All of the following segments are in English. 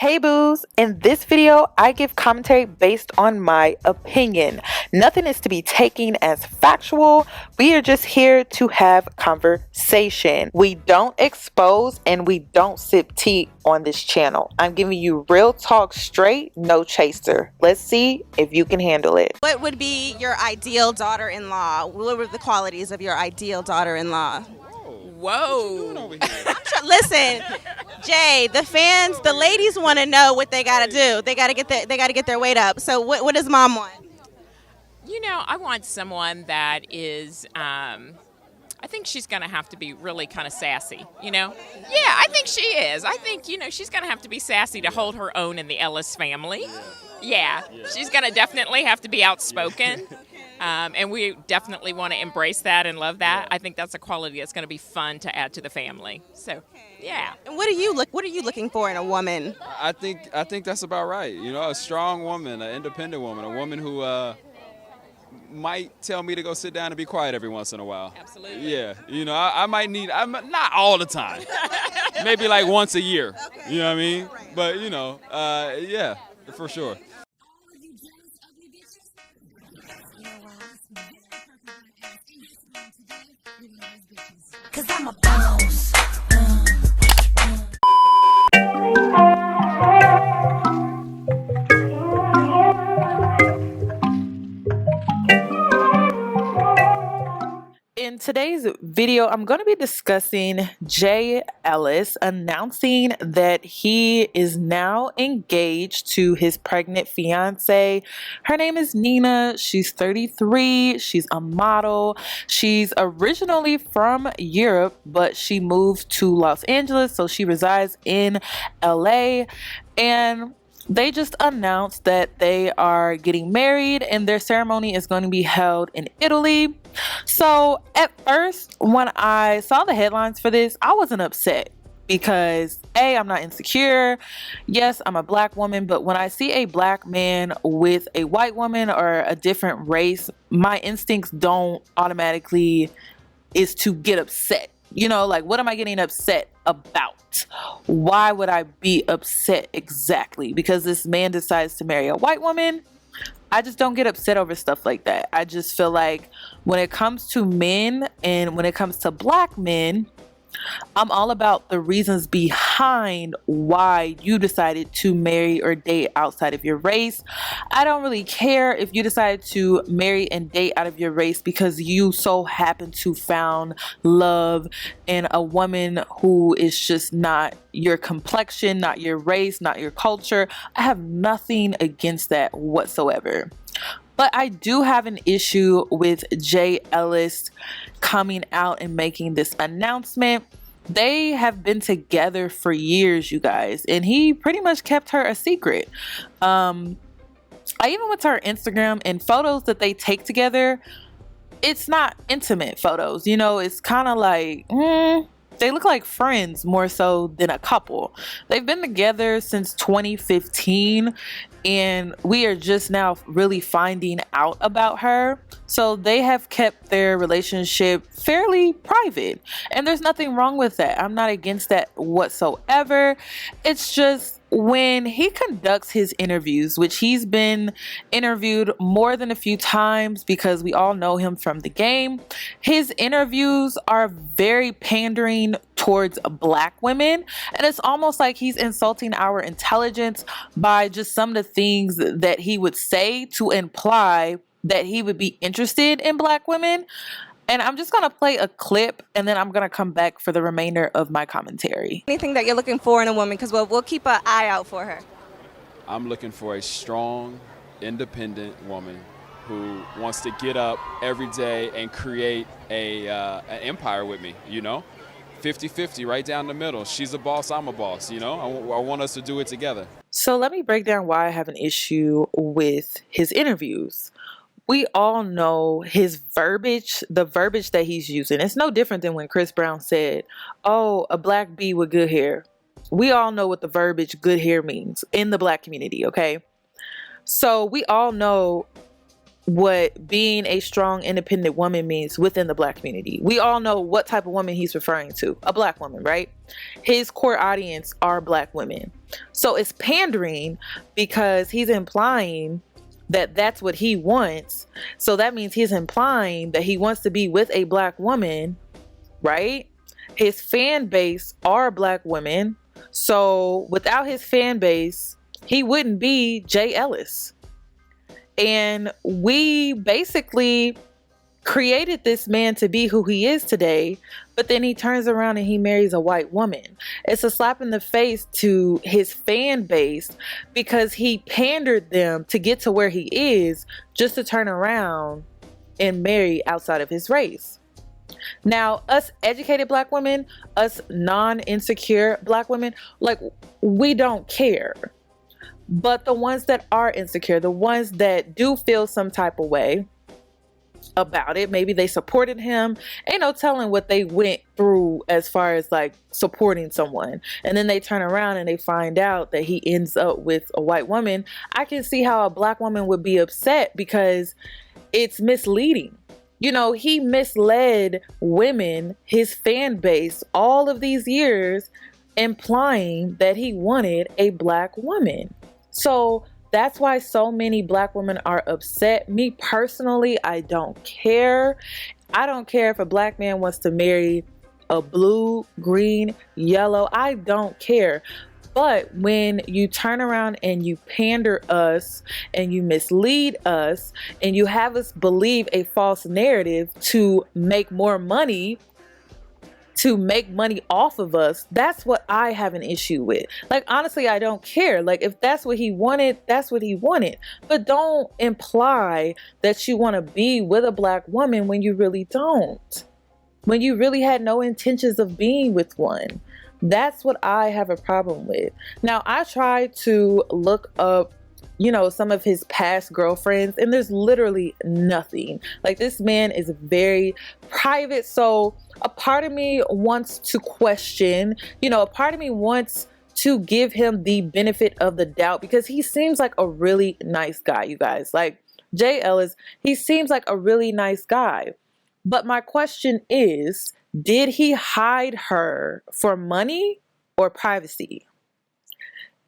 Hey boos, in this video I give commentary based on my opinion. Nothing is to be taken as factual. We are just here to have conversation. We don't expose and we don't sip tea on this channel. I'm giving you real talk straight, no chaser. Let's see if you can handle it. What would be your ideal daughter-in-law? What were the qualities of your ideal daughter-in-law? Whoa. Listen, Jay, the fans, the ladies want to know what they got to do. They got to get their weight up. So what does mom want? You know, I want someone that is, I think she's going to have to be really kind of sassy, you know? Yeah, I think she is. I think, she's going to have to be sassy to hold her own in the Ellis family. Yeah. She's going to definitely have to be outspoken. And we definitely want to embrace that and love that. I think that's a quality that's going to be fun to add to the family. So, yeah. And what are you looking for in a woman? I think that's about right. A strong woman, an independent woman, a woman who might tell me to go sit down and be quiet every once in a while. Absolutely. Yeah. I might need, not all the time. Maybe like once a year. You know what I mean? But, yeah, for sure. Cause I'm a boss. In today's video, I'm going to be discussing Jay Ellis announcing that he is now engaged to his pregnant fiance. Her name is Nina. She's 33. She's a model. She's originally from Europe, but she moved to Los Angeles, so she resides in LA. And they just announced that they are getting married and their ceremony is going to be held in Italy. So at first, when I saw the headlines for this, I wasn't upset because A, I'm not insecure. Yes, I'm a black woman, but when I see a black man with a white woman or a different race, my instincts don't automatically is to get upset. Like, what am I getting upset about? Why would I be upset exactly? Because this man decides to marry a white woman? I just don't get upset over stuff like that. I just feel like when it comes to men and when it comes to black men, I'm all about the reasons behind why you decided to marry or date outside of your race. I don't really care if you decided to marry and date out of your race because you so happen to found love in a woman who is just not your complexion, not your race, not your culture. I have nothing against that whatsoever. But I do have an issue with Jay Ellis coming out and making this announcement. They have been together for years, you guys, and he pretty much kept her a secret. I even went to her Instagram and photos that they take together. It's not intimate photos, it's kind of like, they look like friends more so than a couple. They've been together since 2015 and we are just now really finding out about her. So they have kept their relationship fairly private and there's nothing wrong with that. I'm not against that whatsoever. It's just when he conducts his interviews, which he's been interviewed more than a few times because we all know him from the game, his interviews are very pandering towards black women, and it's almost like he's insulting our intelligence by just some of the things that he would say to imply that he would be interested in black women. And I'm just going to play a clip and then I'm going to come back for the remainder of my commentary. Anything that you're looking for in a woman, because we'll keep an eye out for her. I'm looking for a strong, independent woman who wants to get up every day and create an empire with me, 50-50 right down the middle. She's a boss, I'm a boss, I want us to do it together. So let me break down why I have an issue with his interviews. We all know his verbiage, the verbiage that he's using. It's no different than when Chris Brown said, oh, a black bee with good hair. We all know what the verbiage good hair means in the black community, okay? So we all know what being a strong, independent woman means within the Black community. We all know what type of woman he's referring to, a Black woman, right? His core audience are Black women. So it's pandering because he's implying that that's what he wants. So that means he's implying that he wants to be with a Black woman, right? His fan base are Black women. So without his fan base, he wouldn't be Jay Ellis. And we basically created this man to be who he is today, but then he turns around and he marries a white woman. It's a slap in the face to his fan base because he pandered them to get to where he is just to turn around and marry outside of his race. Now, us educated Black women, us non-insecure Black women, like, we don't care. But the ones that are insecure, the ones that do feel some type of way about it, maybe they supported him, ain't no telling what they went through as far as like supporting someone, and then they turn around and they find out that he ends up with a white woman. I can see how a Black woman would be upset because it's misleading. You know, he misled women, his fan base, all of these years, implying that he wanted a Black woman. So that's why so many Black women are upset. Me personally, I don't care. I don't care if a Black man wants to marry a blue, green, yellow. I don't care. But when you turn around and you pander us and you mislead us and you have us believe a false narrative to make more money, to make money off of us, that's what I have an issue with. Like, honestly, I don't care. Like, if that's what he wanted, that's what he wanted. But don't imply that you want to be with a Black woman when you really don't. When you really had no intentions of being with one. That's what I have a problem with. Now, I tried to look up, you know, some of his past girlfriends, and there's literally nothing. Like, this man is very private. So a part of me wants to question, you know, a part of me wants to give him the benefit of the doubt because he seems like a really nice guy, you guys. Like, Jay Ellis, he seems like a really nice guy. But my question is, did he hide her for money or privacy?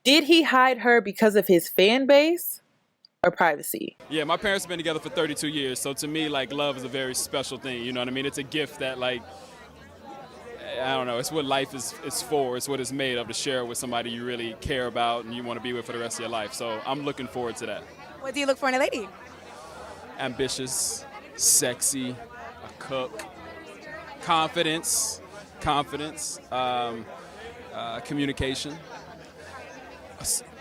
Did he hide her because of his fan base or privacy? Yeah, my parents have been together for 32 years, so to me, like, love is a very special thing, you know what I mean? It's a gift that, like, I don't know, it's what life is for, it's what it's made of, to share it with somebody you really care about and you want to be with for the rest of your life, so I'm looking forward to that. What do you look for in a lady? Ambitious, sexy, a cook, confidence, communication,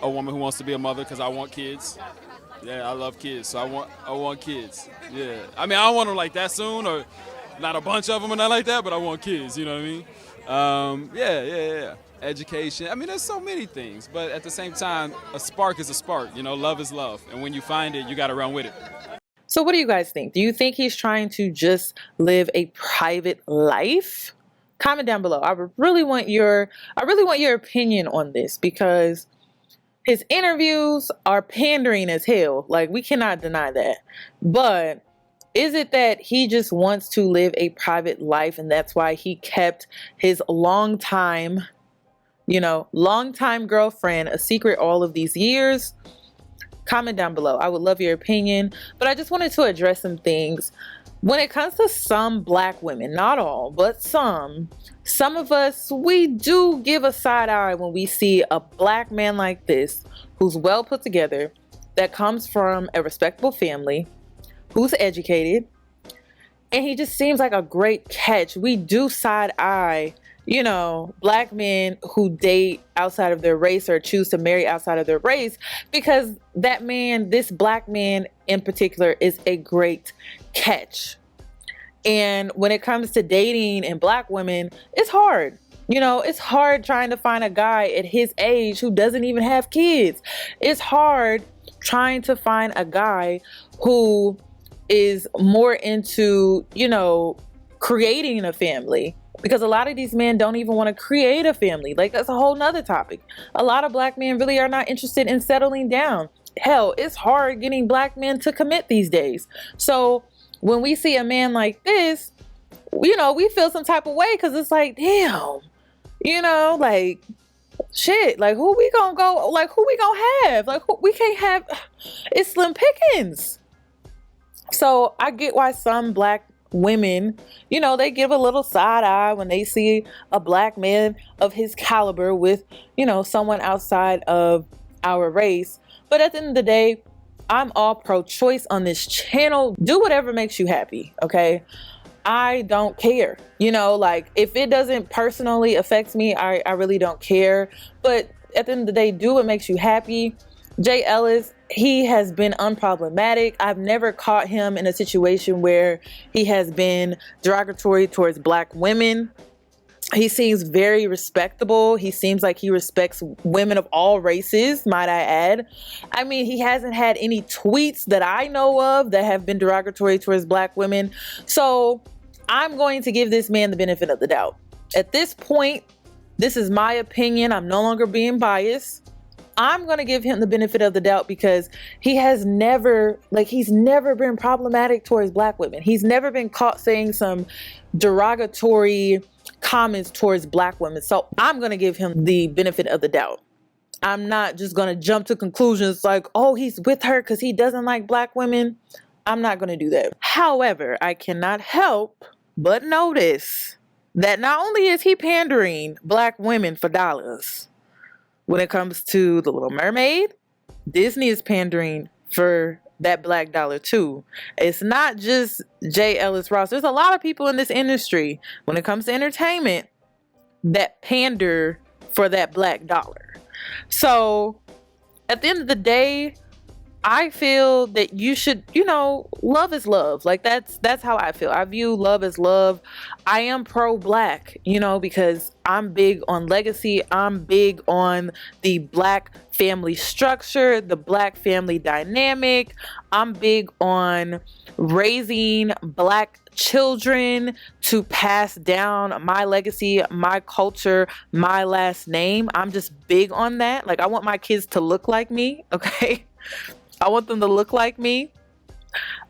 a woman who wants to be a mother because I want kids. Yeah, I love kids, so I want kids. Yeah, I mean, I don't want them like that soon, or not a bunch of them or not like that, but I want kids, you know what I mean? Yeah. Education. I mean, there's so many things, but at the same time, a spark is a spark, you know, love is love. And when you find it, you got to run with it. So what do you guys think? Do you think he's trying to just live a private life? Comment down below. I really want your opinion on this because his interviews are pandering as hell. Like, we cannot deny that. But is it that he just wants to live a private life and that's why he kept his longtime girlfriend a secret all of these years? Comment down below. I would love your opinion. But I just wanted to address some things. When it comes to some Black women, not all, but some of us, we do give a side eye when we see a Black man like this, who's well put together, that comes from a respectable family, who's educated, and he just seems like a great catch. We do side eye, you know, Black men who date outside of their race or choose to marry outside of their race, because that man, this Black man in particular, is a great catch. And when it comes to dating and Black women, it's hard. You know, it's hard trying to find a guy at his age who doesn't even have kids. It's hard trying to find a guy who is more into, you know, creating a family. Because a lot of these men don't even want to create a family. Like, that's a whole nother topic. A lot of Black men really are not interested in settling down. hell, it's hard getting black men to commit these days. So when we see a man like this, you know, we feel some type of way, because it's like, damn, you know, like, shit, like, who we gonna go, like, who we gonna have? Like, we can't have, it's slim pickings. So I get why some black women, you know, they give a little side eye when they see a black man of his caliber with, you know, someone outside of our race. But at the end of the day, I'm all pro-choice on this channel. Do whatever makes you happy, okay? I don't care. You know, like, if it doesn't personally affect me, I really don't care. But at the end of the day, do what makes you happy. Jay Ellis, he has been unproblematic. I've never caught him in a situation where he has been derogatory towards black women. He seems very respectable. He seems like he respects women of all races, might I add. I mean, he hasn't had any tweets that I know of that have been derogatory towards black women. So I'm going to give this man the benefit of the doubt. At this point, this is my opinion. I'm no longer being biased. I'm going to give him the benefit of the doubt because he has never, like, he's never been problematic towards black women. He's never been caught saying some derogatory comments towards black women. So I'm going to give him the benefit of the doubt. I'm not just going to jump to conclusions like, oh, he's with her because he doesn't like black women. I'm not going to do that. However, I cannot help but notice that not only is he pandering black women for dollars, when it comes to The Little Mermaid, Disney is pandering for that black dollar too. It's not just Jay Ellis Ross. There's a lot of people in this industry, when it comes to entertainment, that pander for that black dollar. So at the end of the day, I feel that you should, you know, love is love. Like, that's how I feel. I view love as love. I am pro-black, you know, because I'm big on legacy. I'm big on the black family structure, the black family dynamic. I'm big on raising black children to pass down my legacy, my culture, my last name. I'm just big on that. Like, I want my kids to look like me, okay? I want them to look like me.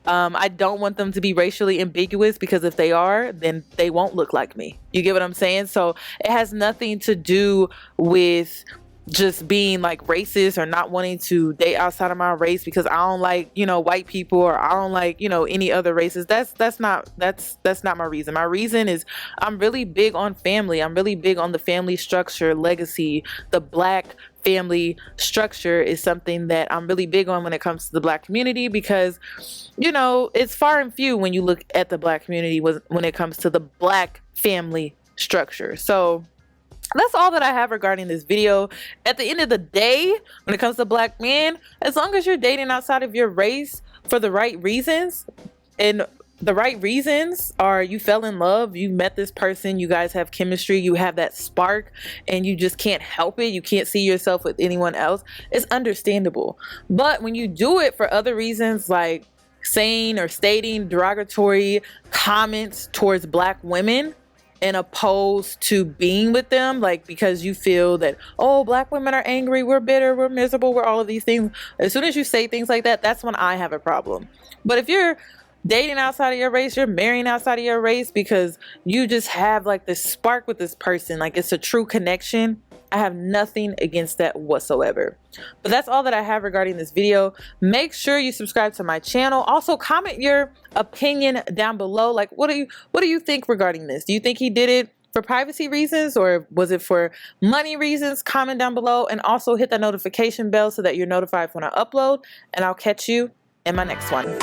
I don't want them to be racially ambiguous, because if they are, then they won't look like me. You get what I'm saying? So it has nothing to do with just being like racist or not wanting to date outside of my race because I don't like, you know, white people, or I don't like, you know, any other races. That's not my reason. My reason is I'm really big on family. I'm really big on the family structure, legacy. The black family structure is something that I'm really big on when it comes to the black community, because, you know, it's far and few when you look at the black community when it comes to the black family structure. So that's all that I have regarding this video. At the end of the day, when it comes to black men, as long as you're dating outside of your race for the right reasons, and the right reasons are you fell in love, you met this person, you guys have chemistry, you have that spark, and you just can't help it, you can't see yourself with anyone else, it's understandable. But when you do it for other reasons, like saying or stating derogatory comments towards black women, and opposed to being with them, like because you feel that, oh, black women are angry, we're bitter, we're miserable, we're all of these things. As soon as you say things like that, that's when I have a problem. But if you're dating outside of your race, you're marrying outside of your race because you just have like this spark with this person, like it's a true connection, I have nothing against that whatsoever. But that's all that I have regarding this video. Make sure you subscribe to my channel. Also, comment your opinion down below. Like, what do you think regarding this? Do you think he did it for privacy reasons, or was it for money reasons? Comment down below, and also hit that notification bell so that you're notified when I upload, and I'll catch you in my next one.